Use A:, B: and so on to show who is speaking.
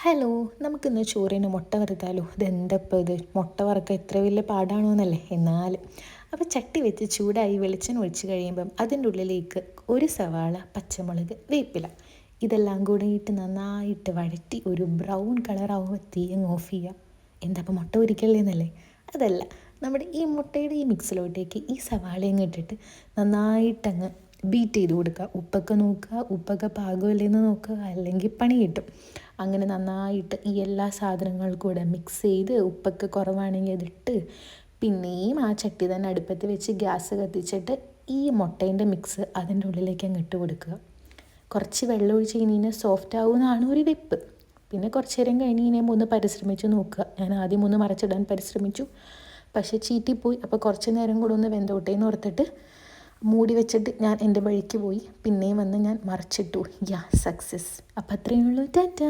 A: Hello, നമുക്കിന്ന് ചോറിന് മുട്ട വറുത്താലോ? ഇതെന്തപ്പോൾ ഇത് മുട്ട വറുക്കുക എത്ര വലിയ പാടാണോ എന്നല്ലേ. എന്നാലും അപ്പോൾ ചട്ടി വെച്ച് ചൂടായി വെളിച്ചെണ്ണ ഒഴിച്ച് കഴിയുമ്പം അതിൻ്റെ ഉള്ളിലേക്ക് ഒരു സവാള, പച്ചമുളക്, വേപ്പില ഇതെല്ലാം കൂടി ഇട്ട് നന്നായിട്ട് വഴറ്റി ഒരു ബ്രൗൺ കളറാവുമ്പോൾ തീ അങ്ങ് ഓഫ് ചെയ്യുക. എന്താ അപ്പോൾ മുട്ട പൊരിക്കല്ലേ എന്നല്ലേ? അതല്ല, നമ്മുടെ ഈ മുട്ടയുടെ ഈ മിക്സിലോട്ടേക്ക് ഈ സവാളയും ഇട്ടിട്ട് നന്നായിട്ടങ്ങ് ബീറ്റ് ചെയ്ത് കൊടുക്കുക. ഉപ്പൊക്കെ നോക്കുക, ഉപ്പൊക്കെ പാകമല്ലേന്ന് നോക്കുക, അല്ലെങ്കിൽ പണി കിട്ടും. അങ്ങനെ നന്നായിട്ട് ഈ എല്ലാ സാധനങ്ങളും കൂടെ മിക്സ് ചെയ്ത് ഉപ്പൊക്കെ കുറവാണെങ്കിൽ അതിട്ട് പിന്നെയും ആ ചട്ടി തന്നെ അടുപ്പത്ത് വെച്ച് ഗ്യാസ് കത്തിച്ചിട്ട് ഈ മുട്ടേൻ്റെ മിക്സ് അതിൻ്റെ ഉള്ളിലേക്ക് അങ്ങ് ഇട്ട് കൊടുക്കുക. കുറച്ച് വെള്ളം ഒഴിച്ച് കഴിഞ്ഞാൽ സോഫ്റ്റ് ആവുമെന്നാണ് ഒരു വെപ്പ്. പിന്നെ കുറച്ച് നേരം കഴിഞ്ഞ് കഴിഞ്ഞാൽ ഒന്ന് പരിശ്രമിച്ച് നോക്കുക. ഞാൻ ആദ്യം ഒന്ന് മറച്ചിടാൻ പരിശ്രമിച്ചു, പക്ഷേ ചീറ്റിപ്പോയി. അപ്പോൾ കുറച്ച് നേരം കൂടെ ഒന്ന് വെന്തോട്ടേന്ന് ഓർത്തിട്ട് മൂടി വെച്ചിട്ട് ഞാൻ എൻ്റെ വഴിക്ക് പോയി. പിന്നെയും വന്ന് ഞാൻ മറച്ചിട്ടു. യാ, സക്സസ്. അപ്പം അത്രയേ ഉള്ളൂ. ടാറ്റാ.